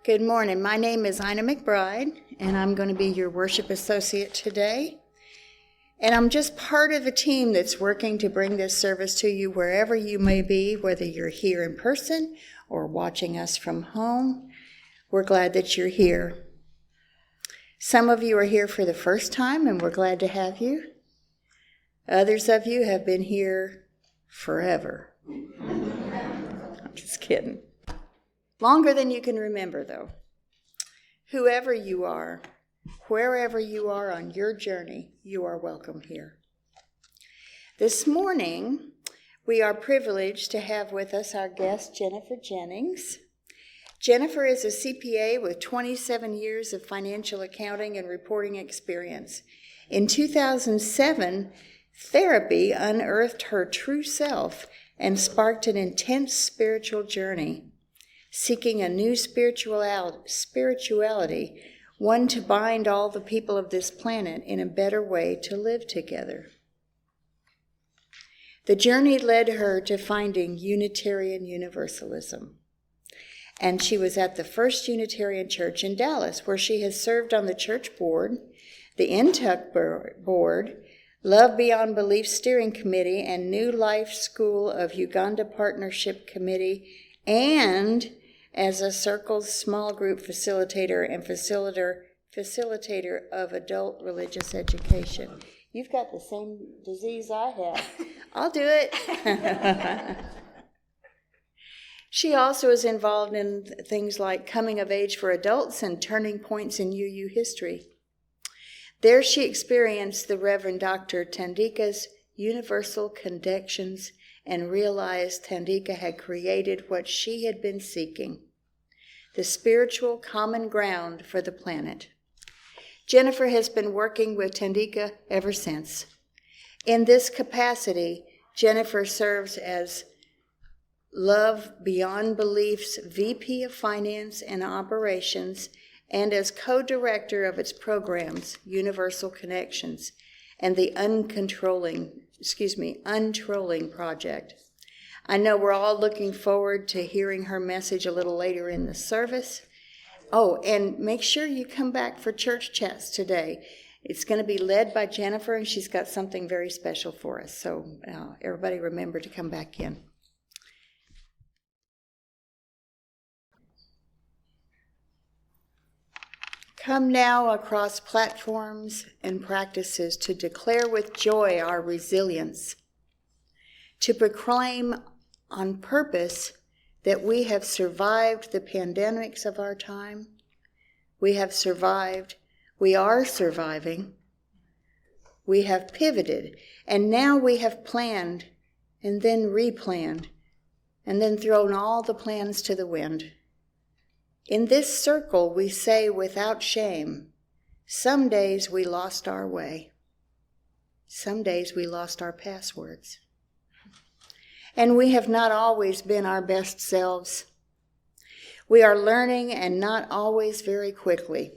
Good morning. My name is Ina McBride, and I'm going to be your worship associate today. And I'm just part of a team that's working to bring this service to you wherever you may be, whether you're here in person or watching us from home. We're glad that you're here. Some of you are here for the first time, and we're glad to have you. Others of you have been here forever. I'm just kidding. Longer than you can remember, though. Whoever you are, wherever you are on your journey, you are welcome here. This morning, we are privileged to have with us our guest, Jennifer Jennings. Jennifer is a CPA with 27 years of financial accounting and reporting experience. In 2007, therapy unearthed her true self and sparked an intense spiritual journey, seeking a new spirituality, one to bind all the people of this planet in a better way to live together. The journey led her to finding Unitarian Universalism, and she was at the First Unitarian Church in Dallas, where she has served on the church board, the NTUC board, Love Beyond Belief Steering Committee, and New Life School of Uganda Partnership Committee, and as a Circle's small group facilitator and facilitator of adult religious education. You've got the same disease I have. I'll do it. She also is involved in things like coming of age for adults and turning points in UU history. There she experienced the Reverend Dr. Tandika's universal connections and realized Tandika had created what she had been seeking, the spiritual common ground for the planet. Jennifer has been working with Tandika ever since. In this capacity, Jennifer serves as Love Beyond Belief's VP of Finance and Operations and as co-director of its programs, Universal Connections, and the Untrolling Project. I know we're all looking forward to hearing her message a little later in the service. Oh, and make sure you come back for church chats today. It's going to be led by Jennifer, and she's got something very special for us. So everybody remember to come back in. Come now across platforms and practices to declare with joy our resilience, to proclaim on purpose that we have survived the pandemics of our time. We have survived. We are surviving. We have pivoted, and now we have planned and then replanned and then thrown all the plans to the wind. In this circle, we say without shame, some days we lost our way. Some days we lost our passwords. And we have not always been our best selves. We are learning, and not always very quickly.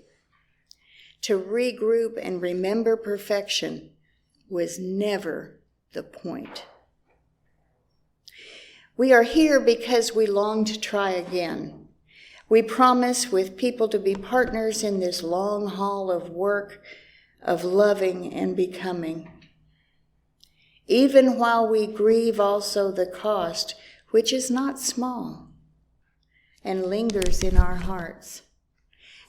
To regroup and remember perfection was never the point. We are here because we long to try again. We promise with people to be partners in this long haul of work, of loving and becoming. Even while we grieve also the cost, which is not small, and lingers in our hearts,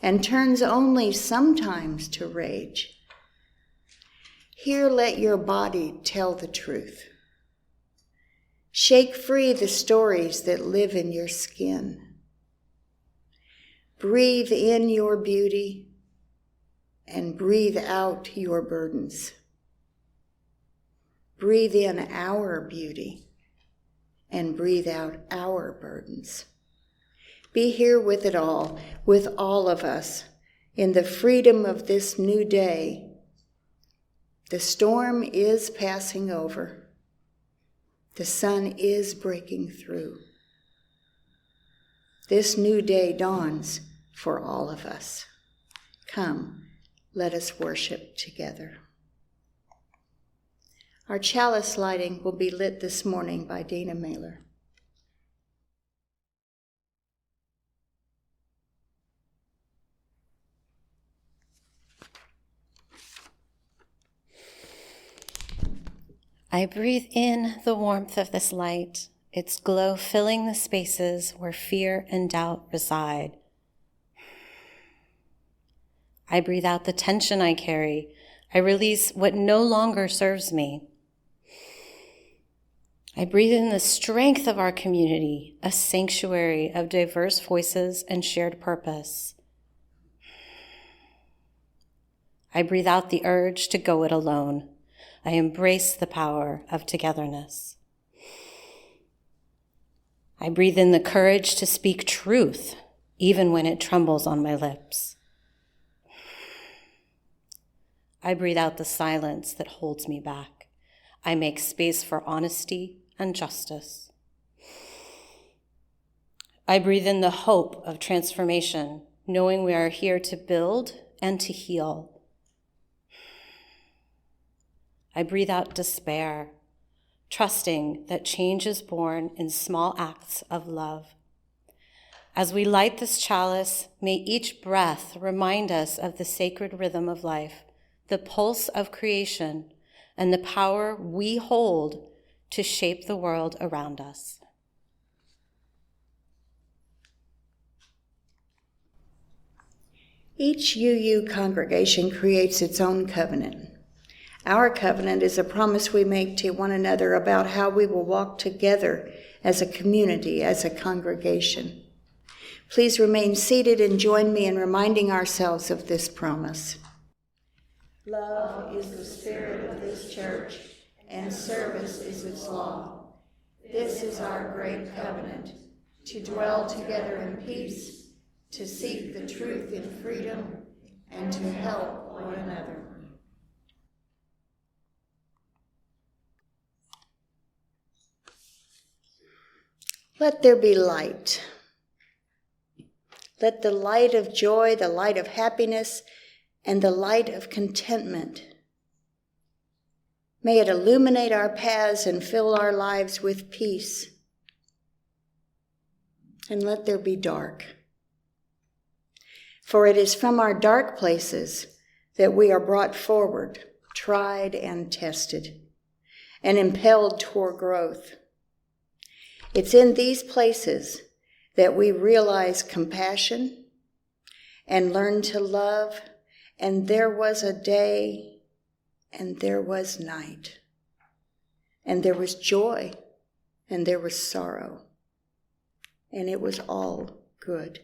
and turns only sometimes to rage. Here let your body tell the truth. Shake free the stories that live in your skin. Breathe in your beauty and breathe out your burdens. Breathe in our beauty and breathe out our burdens. Be here with it all, with all of us, in the freedom of this new day. The storm is passing over. The sun is breaking through. This new day dawns for all of us. Come, let us worship together. Our chalice lighting will be lit this morning by Deanna, Meyler. I breathe in the warmth of this light, its glow filling the spaces where fear and doubt reside. I breathe out the tension I carry. I release what no longer serves me. I breathe in the strength of our community, a sanctuary of diverse voices and shared purpose. I breathe out the urge to go it alone. I embrace the power of togetherness. I breathe in the courage to speak truth, even when it trembles on my lips. I breathe out the silence that holds me back. I make space for honesty and justice. I breathe in the hope of transformation, knowing we are here to build and to heal. I breathe out despair, trusting that change is born in small acts of love. As we light this chalice, may each breath remind us of the sacred rhythm of life, the pulse of creation, and the power we hold to shape the world around us. Each UU congregation creates its own covenant. Our covenant is a promise we make to one another about how we will walk together as a community, as a congregation. Please remain seated and join me in reminding ourselves of this promise. Love is the spirit of this church, and service is its law. This is our great covenant, to dwell together in peace, to seek the truth in freedom, and to help one another. Let there be light. Let the light of joy, the light of happiness, and the light of contentment, may it illuminate our paths and fill our lives with peace. And let there be dark. For it is from our dark places that we are brought forward, tried and tested, and impelled toward growth. It's in these places that we realize compassion and learn to love, and there was a day, and there was night, and there was joy, and there was sorrow, and it was all good.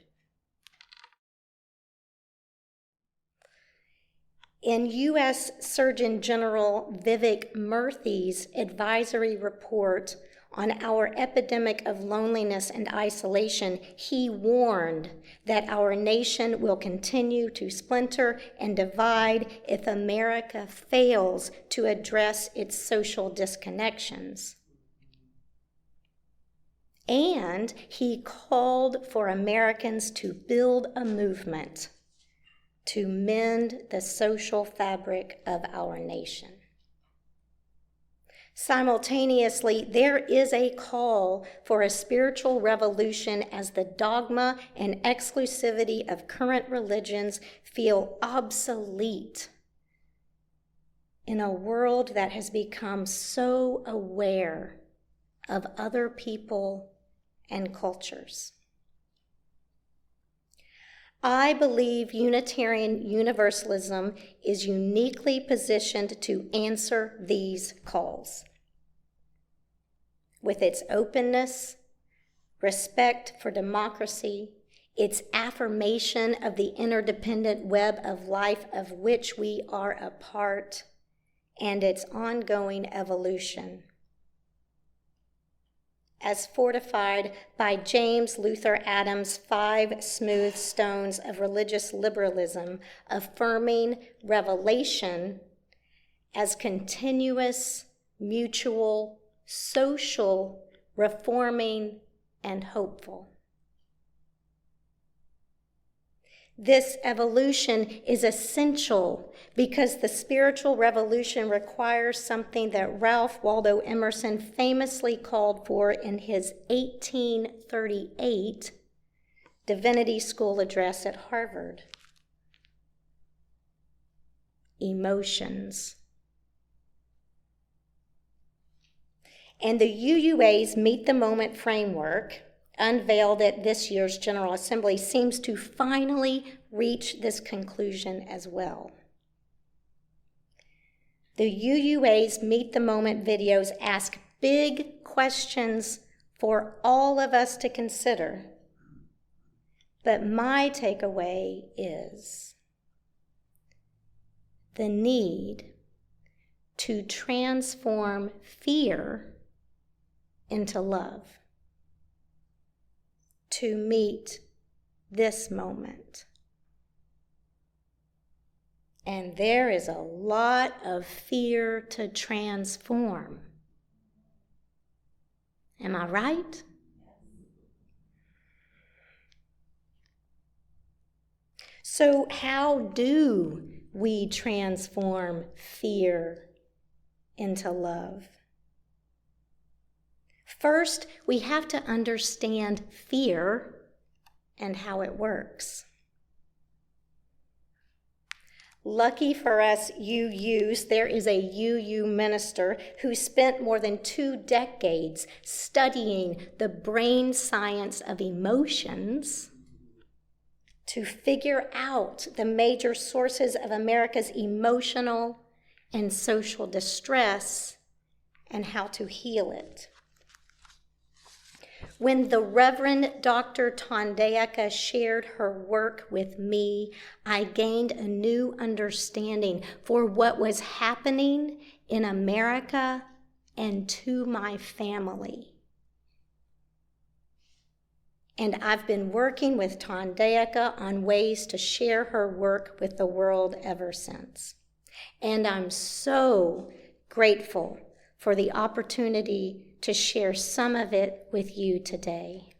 In U.S. Surgeon General Vivek Murthy's advisory report on our epidemic of loneliness and isolation, he warned that our nation will continue to splinter and divide if America fails to address its social disconnections. And he called for Americans to build a movement to mend the social fabric of our nation. Simultaneously, there is a call for a spiritual revolution as the dogma and exclusivity of current religions feel obsolete in a world that has become so aware of other people and cultures. I believe Unitarian Universalism is uniquely positioned to answer these calls. With its openness, respect for democracy, its affirmation of the interdependent web of life of which we are a part, and its ongoing evolution. As fortified by James Luther Adams' 5 smooth stones of religious liberalism, affirming revelation as continuous, mutual, social, reforming, and hopeful. This evolution is essential because the spiritual revolution requires something that Ralph Waldo Emerson famously called for in his 1838 Divinity School address at Harvard: emotions. And the UUA's Meet the Moment framework, unveiled at this year's General Assembly, seems to finally reach this conclusion as well. The UUA's Meet the Moment videos ask big questions for all of us to consider. But my takeaway is the need to transform fear into love, to meet this moment. And there is a lot of fear to transform. Am I right? So how do we transform fear into love? First, we have to understand fear and how it works. Lucky for us UUs, there is a UU minister who spent more than 2 decades studying the brain science of emotions to figure out the major sources of America's emotional and social distress and how to heal it. When the Reverend Dr. Tondayeka shared her work with me, I gained a new understanding for what was happening in America and to my family. And I've been working with Tondayeka on ways to share her work with the world ever since. And I'm so grateful for the opportunity to share some of it with you today.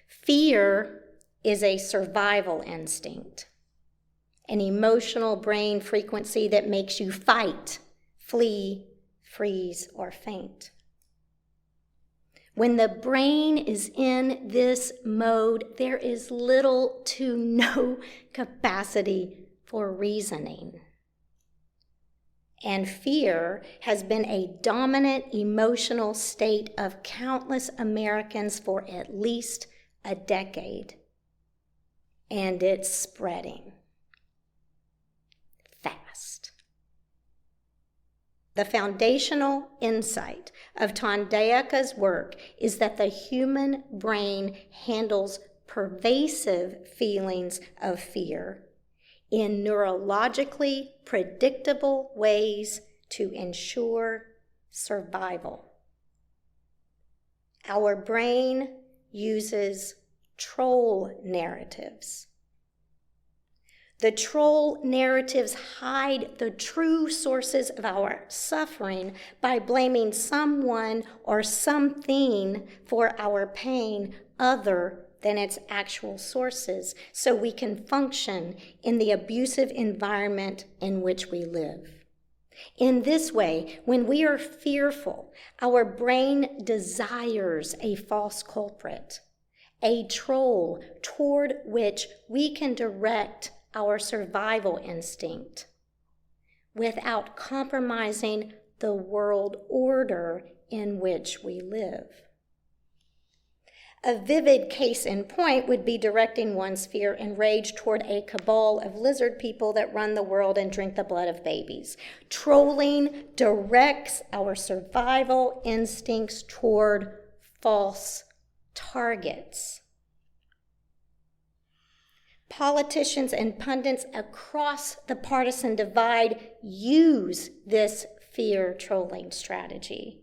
Fear is a survival instinct, an emotional brain frequency that makes you fight, flee, freeze, or faint. When the brain is in this mode, there is little to no capacity for reasoning. And fear has been a dominant emotional state of countless Americans for at least a decade. And it's spreading fast. The foundational insight of Tondayeka's work is that the human brain handles pervasive feelings of fear in neurologically predictable ways to ensure survival. Our brain uses troll narratives. The troll narratives hide the true sources of our suffering by blaming someone or something for our pain other than its actual sources, so we can function in the abusive environment in which we live. In this way, when we are fearful, our brain desires a false culprit, a troll toward which we can direct our survival instinct without compromising the world order in which we live. A vivid case in point would be directing one's fear and rage toward a cabal of lizard people that run the world and drink the blood of babies. Trolling directs our survival instincts toward false targets. Politicians and pundits across the partisan divide use this fear trolling strategy.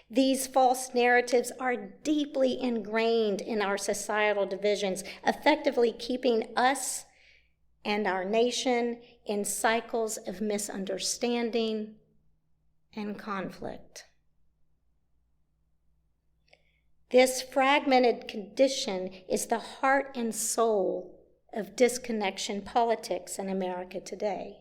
These false narratives are deeply ingrained in our societal divisions, effectively keeping us and our nation in cycles of misunderstanding and conflict. This fragmented condition is the heart and soul of disconnection politics in America today.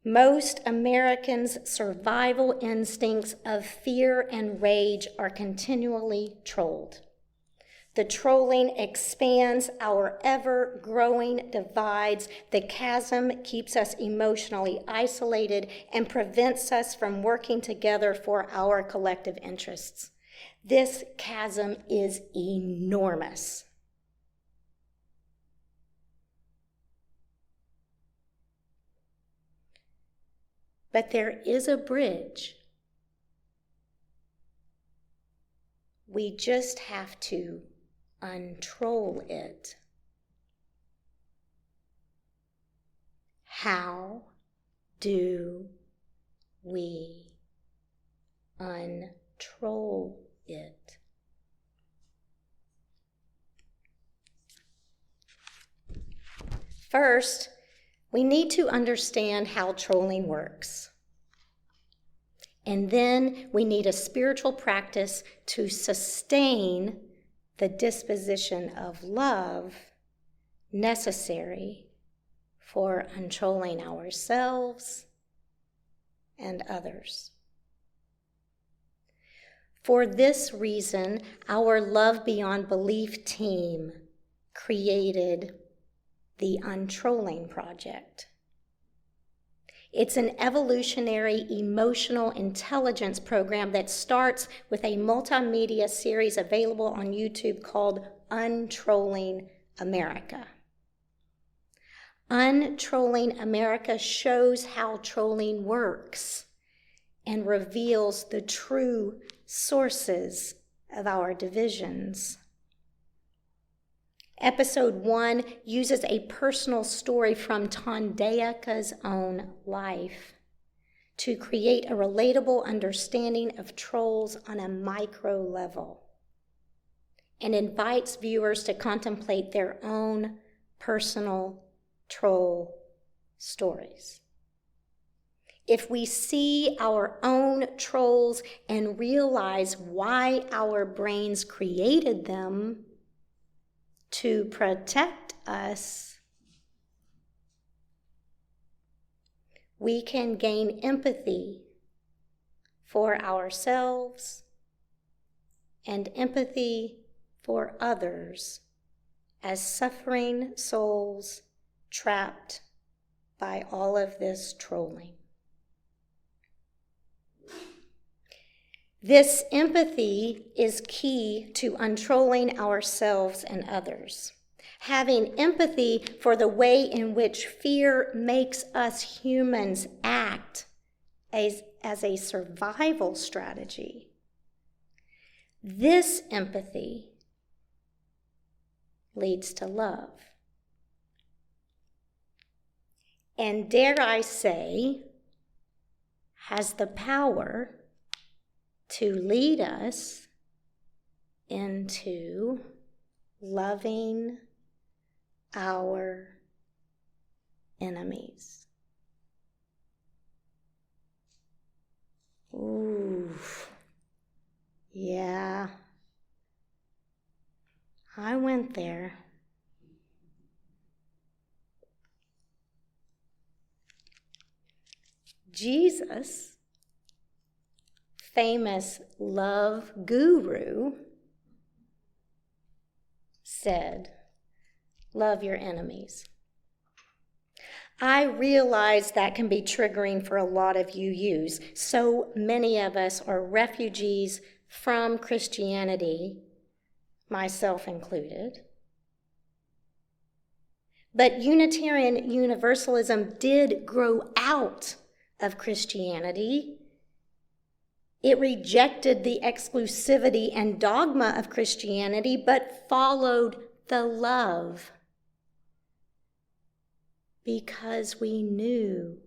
Most Americans' survival instincts of fear and rage are continually trolled. The trolling expands our ever-growing divides. The chasm keeps us emotionally isolated and prevents us from working together for our collective interests. This chasm is enormous. But there is a bridge. We just have to untroll it. How do we untroll it? First, we need to understand how trolling works. And then we need a spiritual practice to sustain the disposition of love necessary for untrolling ourselves and others. For this reason, our Love Beyond Belief team created the Untrolling Project. It's an evolutionary emotional intelligence program that starts with a multimedia series available on YouTube called Untrolling America. Untrolling America shows how trolling works and reveals the true sources of our divisions. Episode 1 uses a personal story from Tondayaka's own life to create a relatable understanding of trolls on a micro level and invites viewers to contemplate their own personal troll stories. If we see our own trolls and realize why our brains created them, to protect us, we can gain empathy for ourselves and empathy for others as suffering souls trapped by all of this trolling. This empathy is key to untrolling ourselves and others. Having empathy for the way in which fear makes us humans act as a survival strategy. This empathy leads to love. And dare I say, has the power to lead us into loving our enemies. Ooh, yeah, I went there. Jesus, famous love guru, said, "Love your enemies." I realize that can be triggering for a lot of UUs. So many of us are refugees from Christianity, myself included. But Unitarian Universalism did grow out of Christianity. It rejected the exclusivity and dogma of Christianity, but followed the love. Because we knew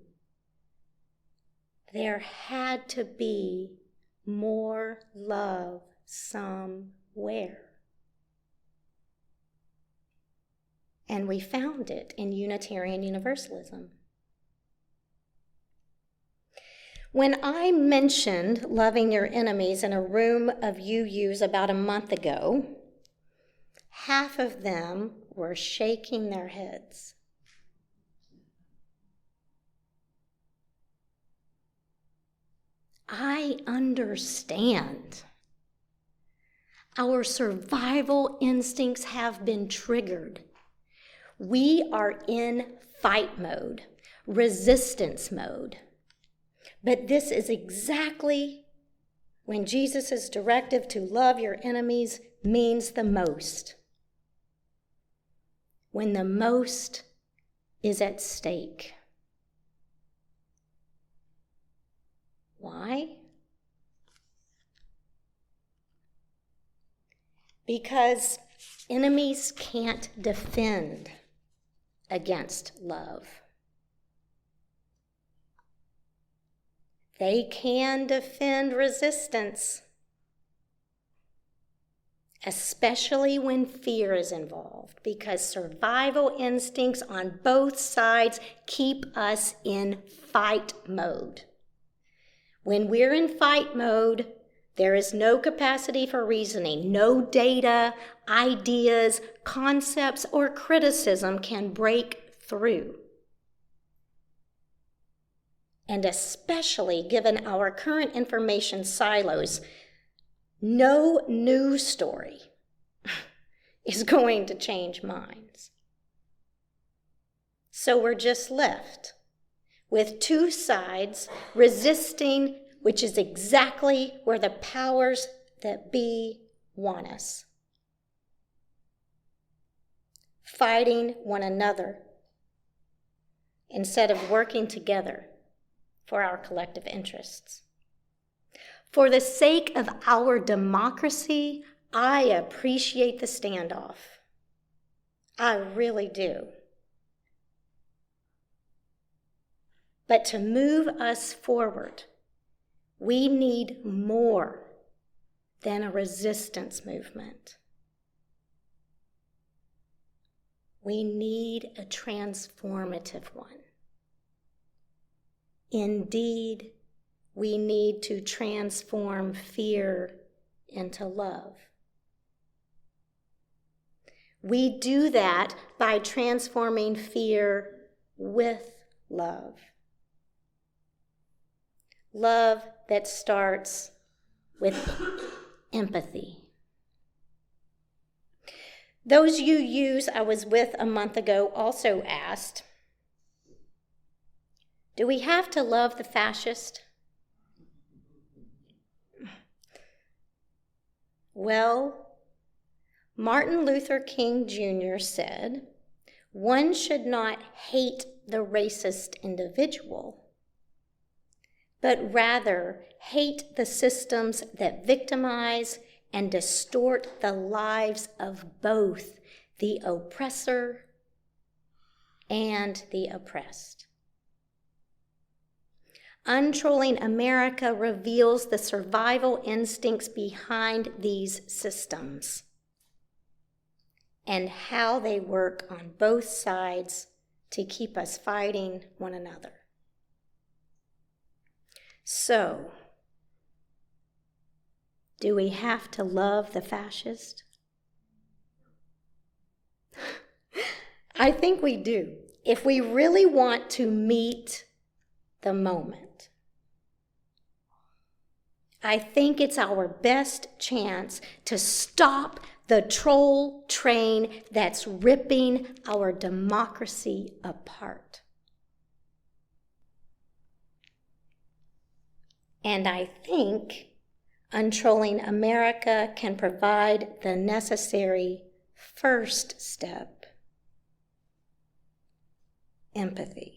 there had to be more love somewhere. And we found it in Unitarian Universalism. When I mentioned loving your enemies in a room of UUs about a month ago, half of them were shaking their heads. I understand. Our survival instincts have been triggered. We are in fight mode, resistance mode. But this is exactly when Jesus' directive to love your enemies means the most. When the most is at stake. Why? Because enemies can't defend against love. They can defend resistance, especially when fear is involved, because survival instincts on both sides keep us in fight mode. When we're in fight mode, there is no capacity for reasoning. No data, ideas, concepts, or criticism can break through. And especially given our current information silos, no news story is going to change minds. So we're just left with two sides resisting, which is exactly where the powers that be want us. Fighting one another instead of working together for our collective interests. For the sake of our democracy, I appreciate the standoff. I really do. But to move us forward, we need more than a resistance movement. We need a transformative one. Indeed, we need to transform fear into love. We do that by transforming fear with love. Love that starts with empathy. Those UUs I was with a month ago also asked, do we have to love the fascist? Well, Martin Luther King Jr. said, one should not hate the racist individual, but rather hate the systems that victimize and distort the lives of both the oppressor and the oppressed. Untrolling America reveals the survival instincts behind these systems and how they work on both sides to keep us fighting one another. So, do we have to love the fascist? I think we do, if we really want to meet the moment. I think it's our best chance to stop the troll train that's ripping our democracy apart. And I think Untrolling America can provide the necessary first step: empathy.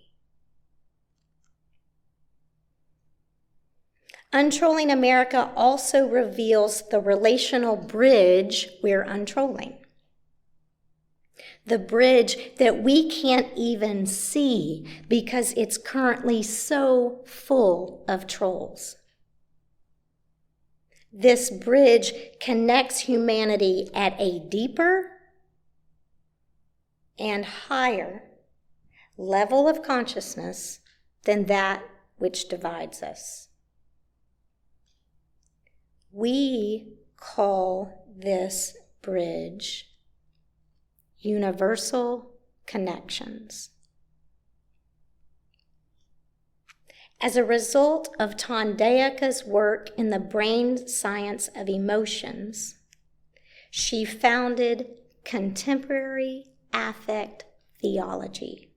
Untrolling America also reveals the relational bridge we're untrolling. The bridge that we can't even see because it's currently so full of trolls. This bridge connects humanity at a deeper and higher level of consciousness than that which divides us. We call this bridge universal connections. As a result of Tondayaka's work in the brain science of emotions, she founded contemporary affect theology,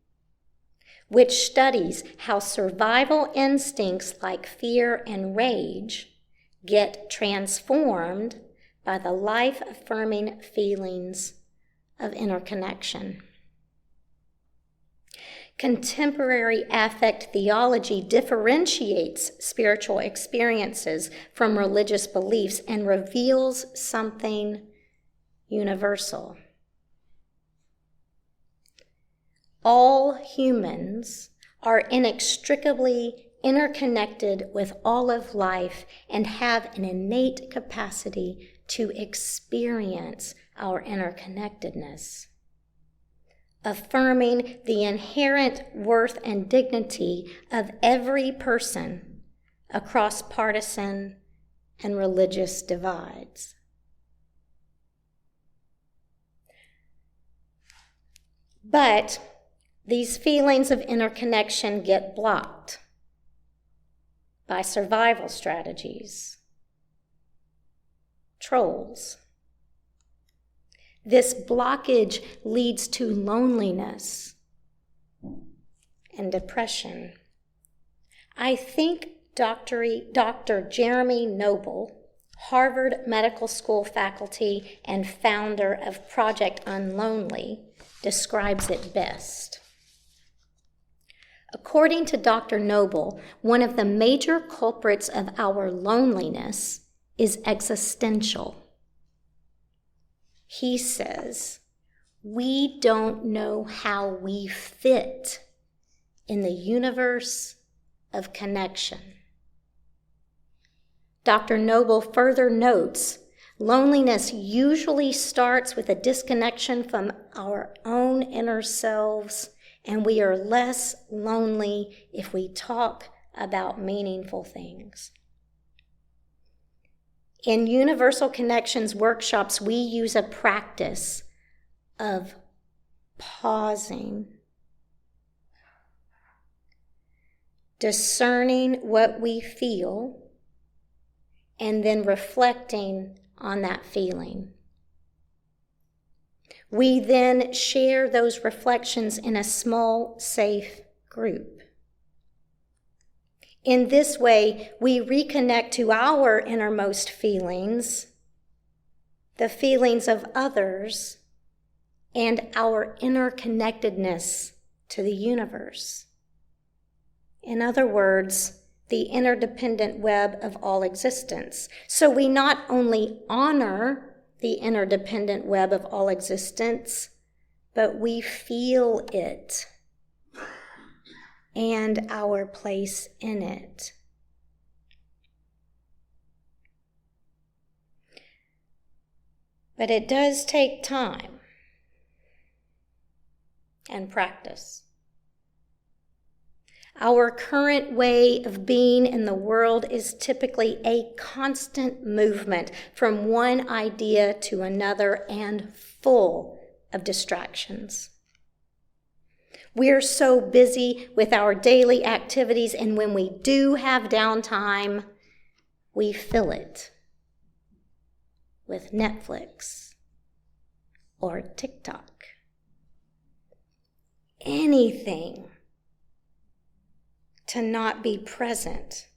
which studies how survival instincts like fear and rage get transformed by the life-affirming feelings of interconnection. Contemporary affect theology differentiates spiritual experiences from religious beliefs and reveals something universal. All humans are inextricably interconnected with all of life and have an innate capacity to experience our interconnectedness, affirming the inherent worth and dignity of every person across partisan and religious divides. But these feelings of interconnection get blocked by survival strategies, trolls. This blockage leads to loneliness and depression. I think Dr. Jeremy Noble, Harvard Medical School faculty and founder of Project Unlonely, describes it best. According to Dr. Noble, one of the major culprits of our loneliness is existential. He says, we don't know how we fit in the universe of connection. Dr. Noble further notes, loneliness usually starts with a disconnection from our own inner selves, and we are less lonely if we talk about meaningful things. In Universal Connections workshops, we use a practice of pausing, discerning what we feel, and then reflecting on that feeling. We then share those reflections in a small, safe group. In this way, we reconnect to our innermost feelings, the feelings of others, and our interconnectedness to the universe. In other words, the interdependent web of all existence. So we not only honor the interdependent web of all existence, but we feel it and our place in it. But it does take time and practice. Our current way of being in the world is typically a constant movement from one idea to another and full of distractions. We're so busy with our daily activities, and when we do have downtime, we fill it with Netflix or TikTok. Anything to not be present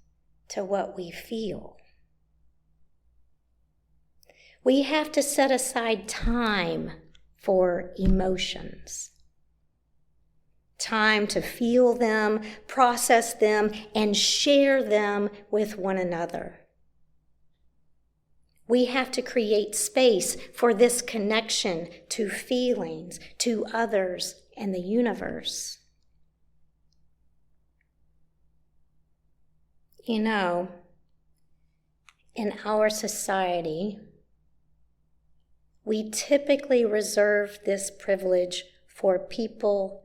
to what we feel. We have to set aside time for emotions. Time to feel them, process them, and share them with one another. We have to create space for this connection to feelings, to others, and the universe. You know, in our society, we typically reserve this privilege for people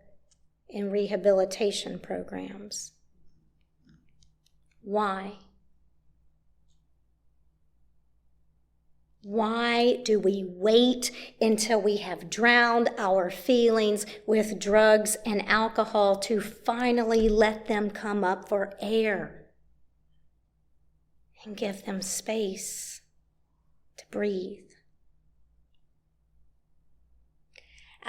in rehabilitation programs. Why? Why do we wait until we have drowned our feelings with drugs and alcohol to finally let them come up for air and give them space to breathe?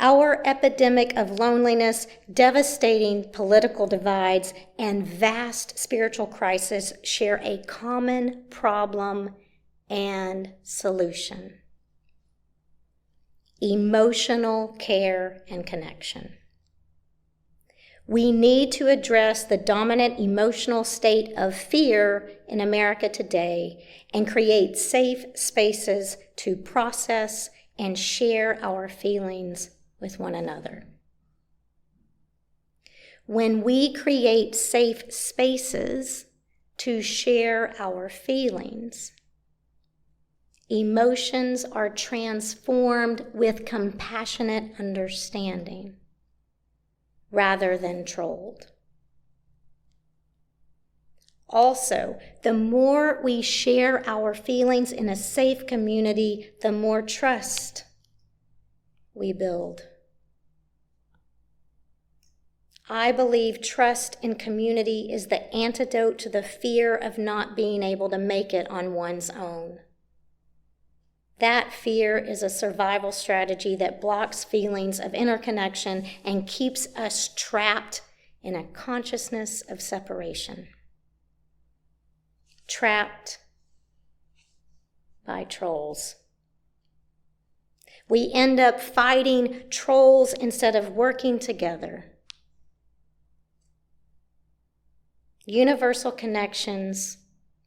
Our epidemic of loneliness, devastating political divides, and vast spiritual crisis share a common problem and solution: emotional care and connection. We need to address the dominant emotional state of fear in America today and create safe spaces to process and share our feelings with one another. When we create safe spaces to share our feelings, emotions are transformed with compassionate understanding rather than trolled. Also, the more we share our feelings in a safe community, the more trust we build. I believe trust in community is the antidote to the fear of not being able to make it on one's own. That fear is a survival strategy that blocks feelings of interconnection and keeps us trapped in a consciousness of separation. Trapped by trolls. We end up fighting trolls instead of working together. Universal connections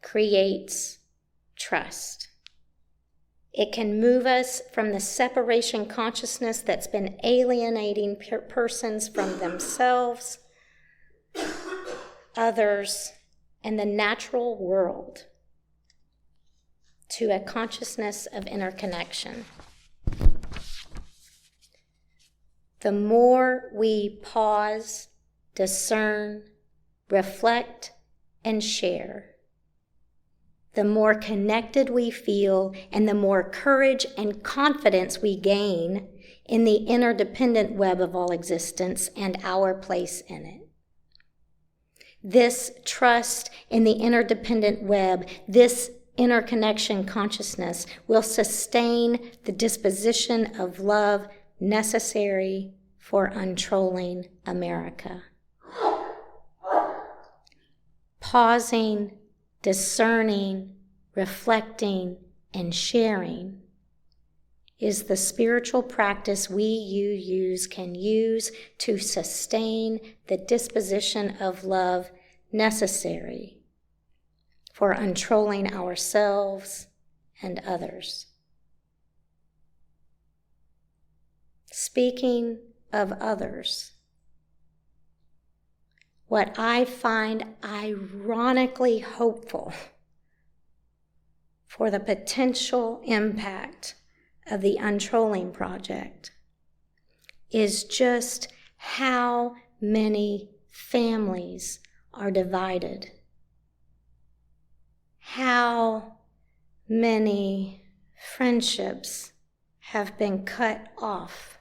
creates trust. It can move us from the separation consciousness that's been alienating persons from themselves, others, and the natural world to a consciousness of interconnection. The more we pause, discern, reflect, and share, the more connected we feel and the more courage and confidence we gain in the interdependent web of all existence and our place in it. This trust in the interdependent web, this interconnection consciousness will sustain the disposition of love necessary for untrolling America. Pausing, discerning, reflecting, and sharing is the spiritual practice can use to sustain the disposition of love necessary for untrolling ourselves and others. Speaking of others, what I find ironically hopeful for the potential impact of the Untrolling Project is just how many families are divided, how many friendships have been cut off,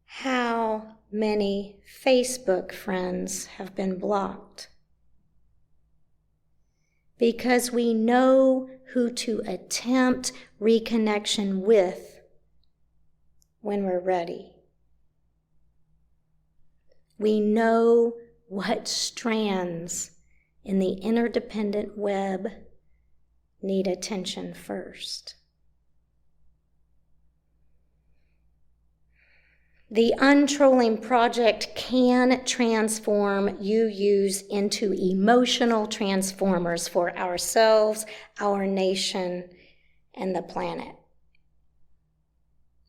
how many Facebook friends have been blocked, because we know who to attempt reconnection with when we're ready. We know what strands in the interdependent web need attention first. The Untrolling Project can transform UUs into emotional transformers for ourselves, our nation, and the planet.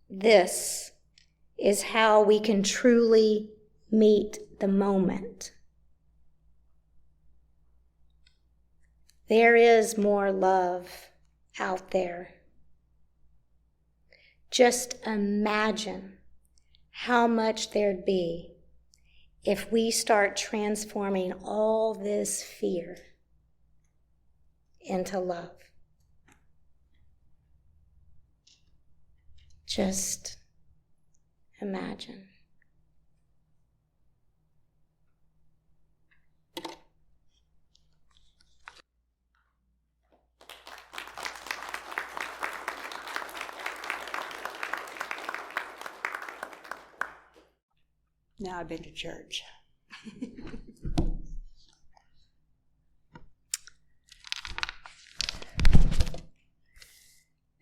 This is how we can truly meet the moment. There is more love out there. Just imagine how much there'd be if we start transforming all this fear into love. Just imagine. Now I've been to church.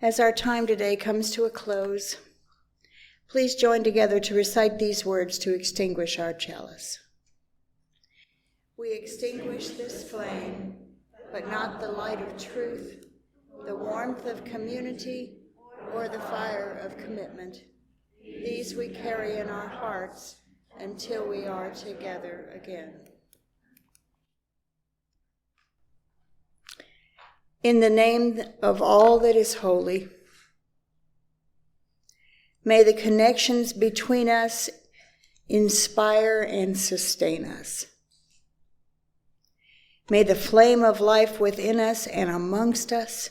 As our time today comes to a close, please join together to recite these words to extinguish our chalice. We extinguish this flame, but not the light of truth, the warmth of community, or the fire of commitment. These we carry in our hearts until we are together again. In the name of all that is holy, may the connections between us inspire and sustain us. May the flame of life within us and amongst us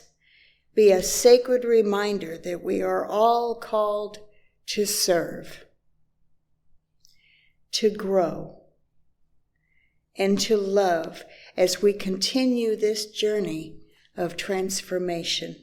be a sacred reminder that we are all called to serve, to grow, and to love as we continue this journey of transformation.